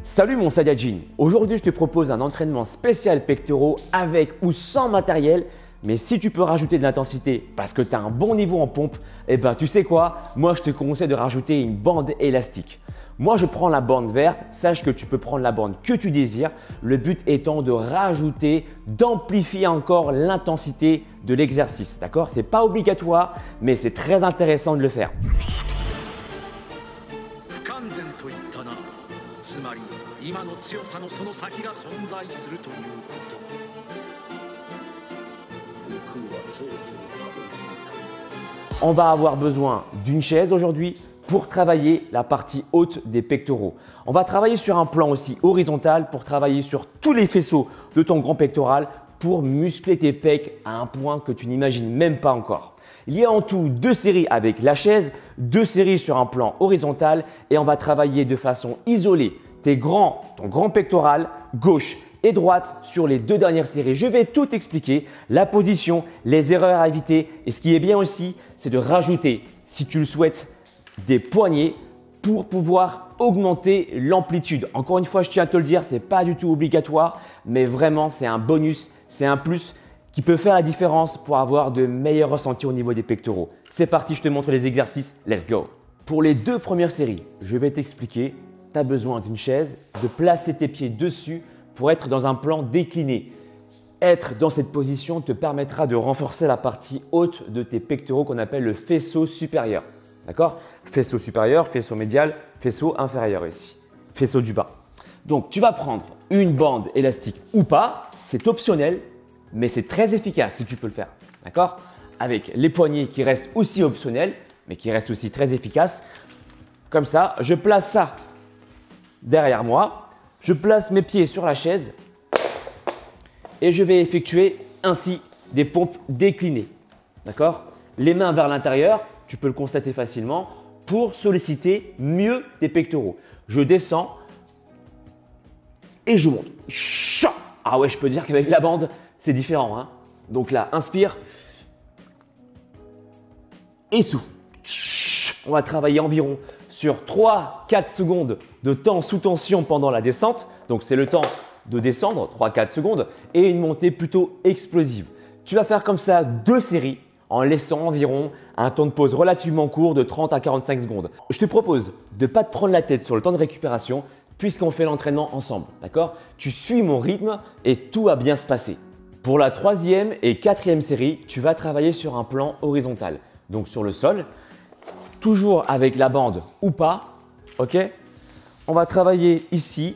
Salut mon Saiyajin, aujourd'hui je te propose un entraînement spécial pectoraux avec ou sans matériel. Mais si tu peux rajouter de l'intensité parce que tu as un bon niveau en pompe, eh ben tu sais quoi, moi je te conseille de rajouter une bande élastique. Moi je prends la bande verte, sache que tu peux prendre la bande que tu désires. Le but étant de rajouter, d'amplifier encore l'intensité de l'exercice. D'accord? Ce n'est pas obligatoire, mais c'est très intéressant de le faire. On va avoir besoin d'une chaise aujourd'hui pour travailler la partie haute des pectoraux. On va travailler sur un plan aussi horizontal pour travailler sur tous les faisceaux de ton grand pectoral pour muscler tes pecs à un point que tu n'imagines même pas encore. Il y a en tout 2 séries avec la chaise, 2 séries sur un plan horizontal et on va travailler de façon isolée ton grand pectoral gauche et droite sur les 2 dernières séries. Je vais tout expliquer, la position, les erreurs à éviter et ce qui est bien aussi, c'est de rajouter, si tu le souhaites, des poignets pour pouvoir augmenter l'amplitude. Encore une fois, je tiens à te le dire, ce n'est pas du tout obligatoire, mais vraiment c'est un bonus, c'est un plus qui peut faire la différence pour avoir de meilleurs ressentis au niveau des pectoraux. C'est parti, je te montre les exercices, let's go! Pour les 2 premières séries, je vais t'expliquer, tu as besoin d'une chaise, de placer tes pieds dessus pour être dans un plan décliné. Être dans cette position te permettra de renforcer la partie haute de tes pectoraux qu'on appelle le faisceau supérieur. D'accord? Faisceau supérieur, faisceau médial, faisceau inférieur ici, faisceau du bas. Donc, tu vas prendre une bande élastique ou pas, c'est optionnel, mais c'est très efficace si tu peux le faire. D'accord? Avec les poignets qui restent aussi optionnels, mais qui restent aussi très efficaces. Comme ça, je place ça derrière moi, je place mes pieds sur la chaise et je vais effectuer ainsi des pompes déclinées. D'accord? Les mains vers l'intérieur, tu peux le constater facilement, pour solliciter mieux tes pectoraux. Je descends et je monte. Ah ouais, je peux dire qu'avec la bande, c'est différent. Hein? Donc là, inspire et souffle. On va travailler environ sur 3-4 secondes de temps sous tension pendant la descente. Donc, c'est le temps de descendre, 3-4 secondes, et une montée plutôt explosive. Tu vas faire comme ça 2 séries en laissant environ un temps de pause relativement court de 30 à 45 secondes. Je te propose de ne pas te prendre la tête sur le temps de récupération puisqu'on fait l'entraînement ensemble. D'accord? Tu suis mon rythme et tout va bien se passer. Pour la 3e et 4e série, tu vas travailler sur un plan horizontal. Donc, sur le sol, toujours avec la bande ou pas. Ok? On va travailler ici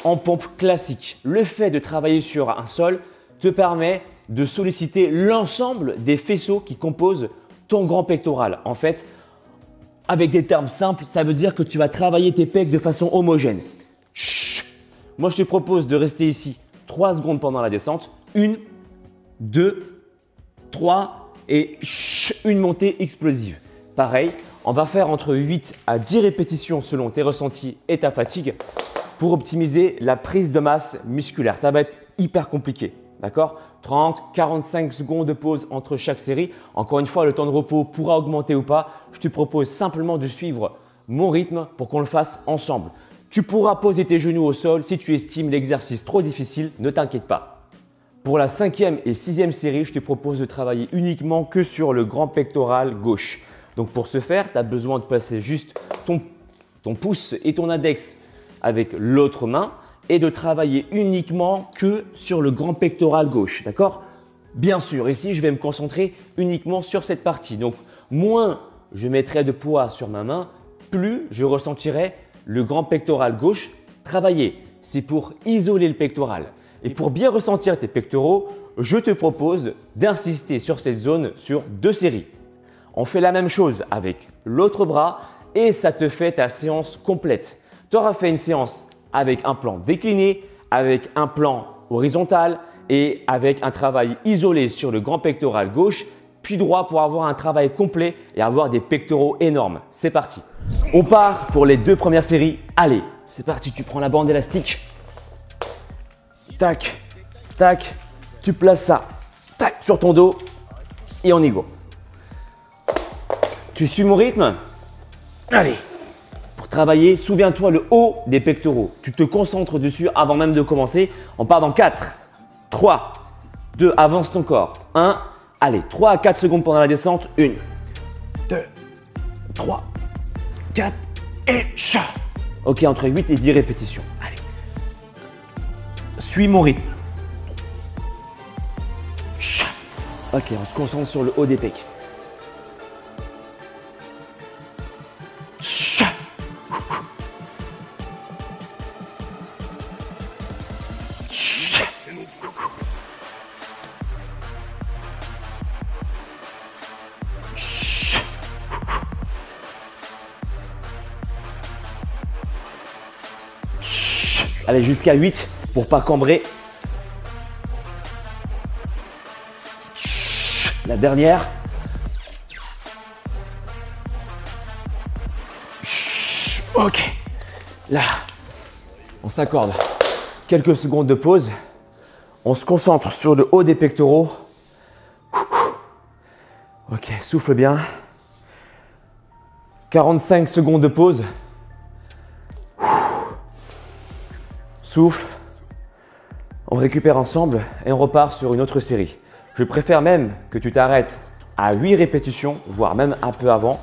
en pompe classique. Le fait de travailler sur un sol te permet de solliciter l'ensemble des faisceaux qui composent ton grand pectoral. En fait, avec des termes simples, ça veut dire que tu vas travailler tes pecs de façon homogène. Chut. Moi, je te propose de rester ici 3 secondes pendant la descente. 1, 2, 3 et une montée explosive. Pareil, on va faire entre 8 à 10 répétitions selon tes ressentis et ta fatigue pour optimiser la prise de masse musculaire. Ça va être hyper compliqué. D'accord? 30, 45 secondes de pause entre chaque série. Encore une fois, le temps de repos pourra augmenter ou pas. Je te propose simplement de suivre mon rythme pour qu'on le fasse ensemble. Tu pourras poser tes genoux au sol si tu estimes l'exercice trop difficile, ne t'inquiète pas. Pour la 5e et 6e série, je te propose de travailler uniquement que sur le grand pectoral gauche. Donc pour ce faire, tu as besoin de placer juste ton pouce et ton index avec l'autre main et de travailler uniquement que sur le grand pectoral gauche. D'accord? Bien sûr, ici, je vais me concentrer uniquement sur cette partie. Donc, moins je mettrai de poids sur ma main, plus je ressentirai le grand pectoral gauche travailler. C'est pour isoler le pectoral. Et pour bien ressentir tes pectoraux, je te propose d'insister sur cette zone sur 2 séries. On fait la même chose avec l'autre bras et ça te fait ta séance complète. Tu auras fait une séance avec un plan décliné, avec un plan horizontal et avec un travail isolé sur le grand pectoral gauche, puis droit pour avoir un travail complet et avoir des pectoraux énormes. C'est parti. On part pour les 2 premières séries. Allez, c'est parti. Tu prends la bande élastique. Tac, tac. Tu places ça. Tac, sur ton dos et on y go. Tu suis mon rythme? Allez, pour travailler, souviens-toi, le haut des pectoraux. Tu te concentres dessus avant même de commencer. On part dans 4, 3, 2, avance ton corps. 1, allez, 3 à 4 secondes pendant la descente. 1, 2, 3, 4 et chat. Ok, entre 8 et 10 répétitions. Allez. Suis mon rythme. Chat. Ok, on se concentre sur le haut des pecs. Chat. Chat. Chat. Allez, jusqu'à 8 pour pas cambrer. La dernière. Ok. Là, on s'accorde quelques secondes de pause. On se concentre sur le haut des pectoraux. Ok, souffle bien. 45 secondes de pause. Souffle. On récupère ensemble et on repart sur une autre série. Je préfère même que tu t'arrêtes à 8 répétitions, voire même un peu avant,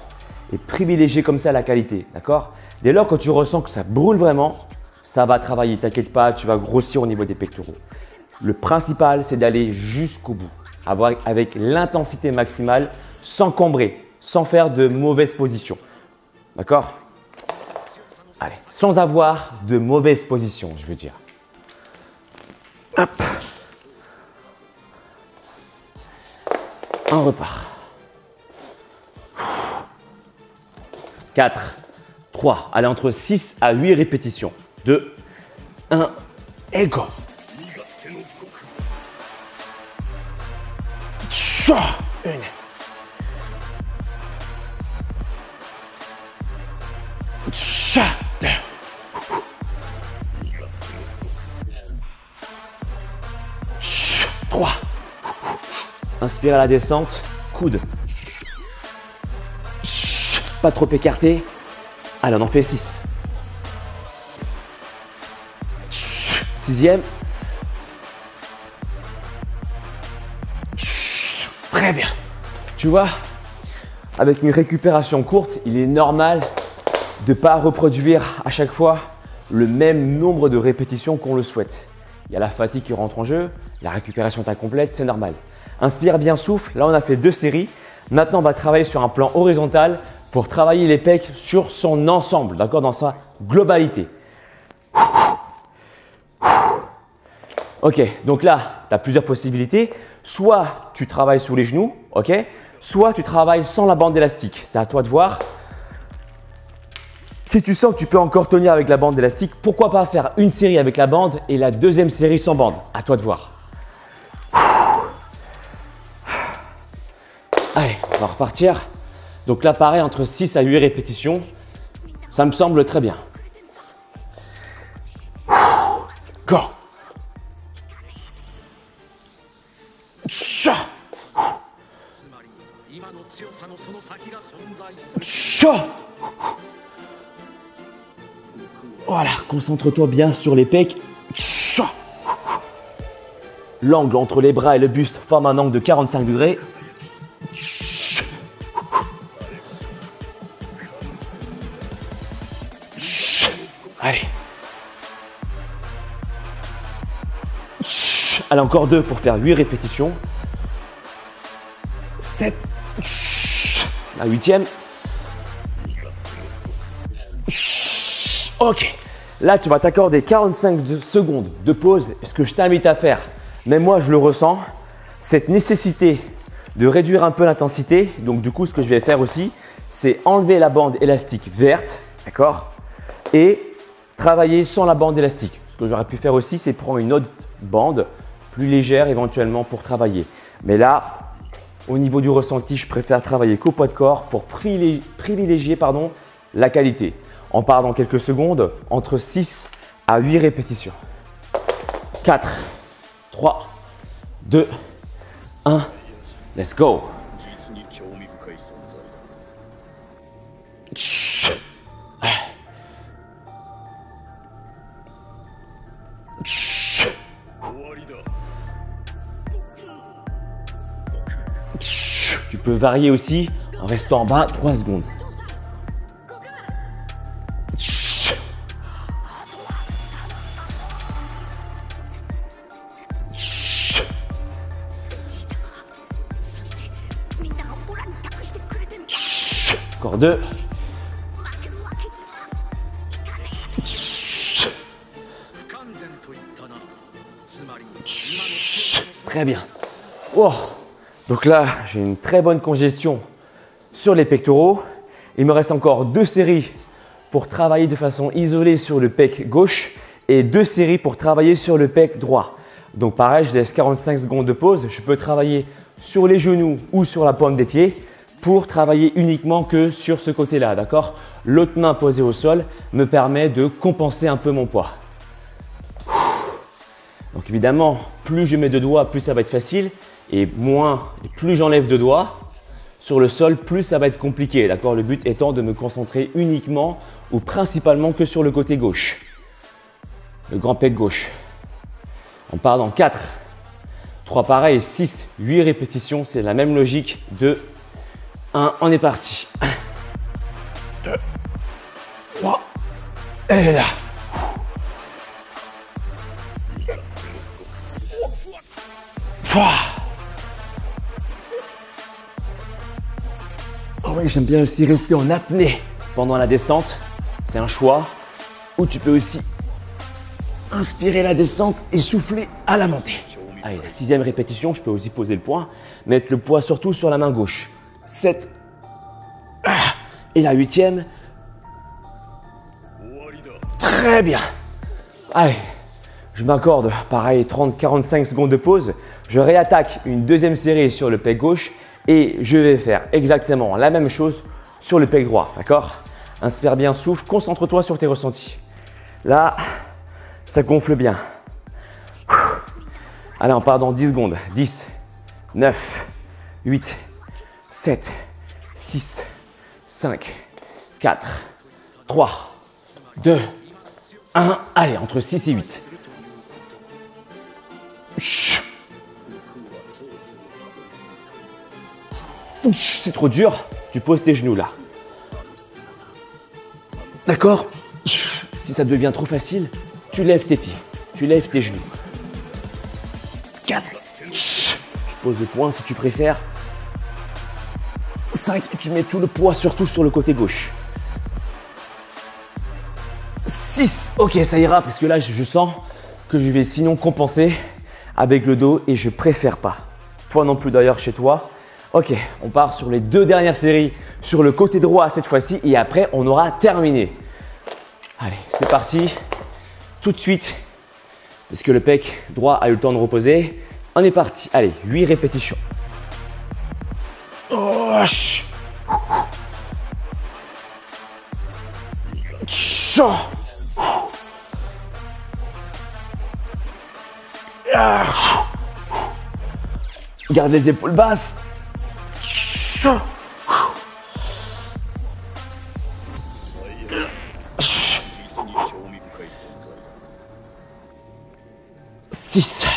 et privilégier comme ça la qualité, d'accord? Dès lors que tu ressens que ça brûle vraiment, ça va travailler, t'inquiète pas, tu vas grossir au niveau des pectoraux. Le principal, c'est d'aller jusqu'au bout, avec l'intensité maximale, sans cambrer, sans faire de mauvaises positions, d'accord? Allez, sans avoir de mauvaises positions, je veux dire. Hop. On repart. 4, 3, allez, entre 6 à 8 répétitions. 2, 1, et go. Une. Deux. 3. Inspire à la descente, coude. Pas trop écarté. Allez, on en fait 6. 6e. Très bien. Tu vois, avec une récupération courte, il est normal de ne pas reproduire à chaque fois le même nombre de répétitions qu'on le souhaite. Il y a la fatigue qui rentre en jeu, la récupération est incomplète, c'est normal. Inspire bien, souffle. Là, on a fait 2 séries. Maintenant, on va travailler sur un plan horizontal pour travailler les pecs sur son ensemble, d'accord, dans sa globalité. Ok, donc là, tu as plusieurs possibilités. Soit tu travailles sous les genoux, ok, soit tu travailles sans la bande élastique. C'est à toi de voir. Si tu sens que tu peux encore tenir avec la bande élastique, pourquoi pas faire une série avec la bande et la deuxième série sans bande? À toi de voir. Allez, on va repartir. Donc là, pareil, entre 6 à 8 répétitions. Ça me semble très bien. Go! Cha! Cha! Voilà, concentre-toi bien sur les pecs. Cha! L'angle entre les bras et le buste forme un angle de 45 degrés. Allez. Allez, encore 2 pour faire 8 répétitions. 7. La 8e. Ok. Là, tu vas t'accorder 45 secondes de pause. Ce que je t'invite à faire, même moi, je le ressens, cette nécessité de réduire un peu l'intensité. Donc, du coup, ce que je vais faire aussi, c'est enlever la bande élastique verte, d'accord, et travailler sans la bande élastique. Ce que j'aurais pu faire aussi, c'est prendre une autre bande plus légère éventuellement pour travailler. Mais là, au niveau du ressenti, je préfère travailler qu'au poids de corps pour privilégier la qualité. On part dans quelques secondes, entre 6 à 8 répétitions. 4, 3, 2, 1, let's go. peux varier aussi en restant en bas 3 secondes. Encore 2. Très bien. Oh. Donc là, j'ai une très bonne congestion sur les pectoraux. Il me reste encore 2 séries pour travailler de façon isolée sur le pec gauche et 2 séries pour travailler sur le pec droit. Donc pareil, je laisse 45 secondes de pause. Je peux travailler sur les genoux ou sur la paume des pieds pour travailler uniquement que sur ce côté-là, d'accord? L'autre main posée au sol me permet de compenser un peu mon poids. Donc évidemment, plus je mets de doigts, plus ça va être facile. Et plus j'enlève de doigts sur le sol, plus ça va être compliqué, d'accord? Le but étant de me concentrer uniquement ou principalement que sur le côté gauche. Le grand pec gauche. On part dans 4, 3 pareil, 6, 8 répétitions. C'est la même logique de 1, on est parti. 1, 2, 3, et là. Oh oui, j'aime bien aussi rester en apnée pendant la descente. C'est un choix. Ou tu peux aussi inspirer la descente et souffler à la montée. Allez, la 6e répétition, je peux aussi poser le poing. Mettre le poids surtout sur la main gauche. 7. Et la 8e. Très bien. Allez, je m'accorde pareil 30-45 secondes de pause. Je réattaque une 2e série sur le pec gauche et je vais faire exactement la même chose sur le pec droit. D'accord? Inspire bien, souffle, concentre-toi sur tes ressentis. Là, ça gonfle bien. Allez, on part dans 10 secondes. 10, 9, 8, 7, 6, 5, 4, 3, 2, 1. Allez, entre 6 et 8. C'est trop dur, tu poses tes genoux là. D'accord? Si ça devient trop facile, tu lèves tes pieds, tu lèves tes genoux. 4. Tu poses le poing si tu préfères. 5. Tu mets tout le poids surtout sur le côté gauche. 6. Ok, ça ira parce que là, je sens que je vais sinon compenser avec le dos et je préfère pas. Toi non plus d'ailleurs chez toi. Ok, on part sur les 2 dernières séries sur le côté droit cette fois-ci et après on aura terminé. Allez, c'est parti. Tout de suite, parce que le pec droit a eu le temps de reposer. On est parti. Allez, 8 répétitions. Oh, garde les épaules basses. 6,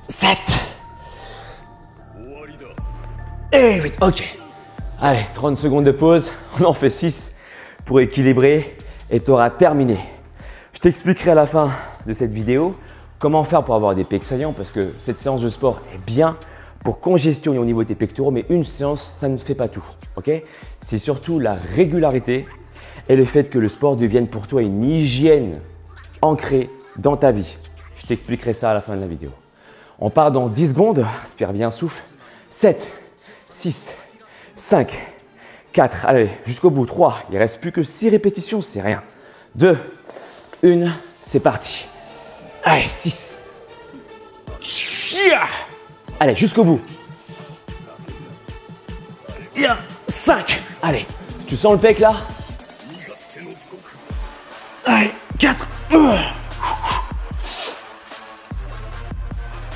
7 et 8. Ok. Allez, 30 secondes de pause. On en fait 6 pour équilibrer et tu auras terminé. Je t'expliquerai à la fin de cette vidéo comment faire pour avoir des pecs saillants parce que cette séance de sport est bien pour congestionner au niveau de tes pectoraux, mais une séance, ça ne fait pas tout. Okay? C'est surtout la régularité et le fait que le sport devienne pour toi une hygiène ancrée dans ta vie. Je t'expliquerai ça à la fin de la vidéo. On part dans 10 secondes. Inspire bien, souffle. 7, 6, 5, 4. Allez, jusqu'au bout. 3. Il ne reste plus que 6 répétitions, c'est rien. 2, 1, c'est parti. Allez, 6. Allez, jusqu'au bout. 5. Allez, tu sens le pec là? Allez, 4.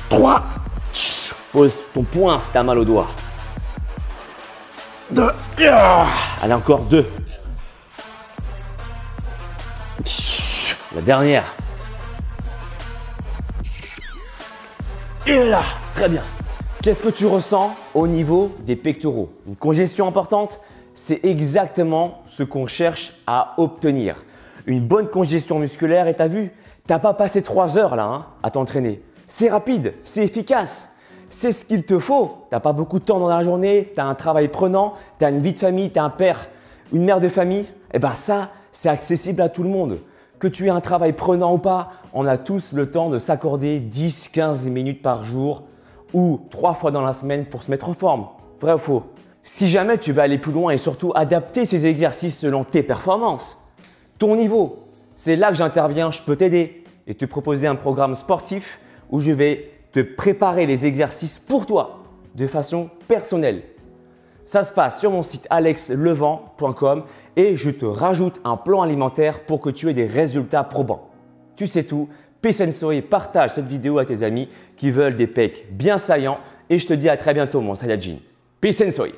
3. Pose ton poing si tu as mal au doigt. 2. Allez, encore 2. La dernière. Et là, très bien. Qu'est-ce que tu ressens au niveau des pectoraux? Une congestion importante? C'est exactement ce qu'on cherche à obtenir. Une bonne congestion musculaire et t'as vu, t'as pas passé 3 heures là à t'entraîner. C'est rapide, c'est efficace, c'est ce qu'il te faut. T'as pas beaucoup de temps dans la journée, t'as un travail prenant, t'as une vie de famille, t'as un père, une mère de famille. Et bien ça, c'est accessible à tout le monde. Que tu aies un travail prenant ou pas, on a tous le temps de s'accorder 10-15 minutes par jour ou 3 fois dans la semaine pour se mettre en forme. Vrai ou faux? Si jamais tu veux aller plus loin et surtout adapter ces exercices selon tes performances, ton niveau, c'est là que j'interviens, je peux t'aider et te proposer un programme sportif où je vais te préparer les exercices pour toi de façon personnelle. Ça se passe sur mon site alexlevent.com et je te rajoute un plan alimentaire pour que tu aies des résultats probants. Tu sais tout, peace and story, partage cette vidéo à tes amis qui veulent des pecs bien saillants et je te dis à très bientôt mon Saiyajin. Peace and story.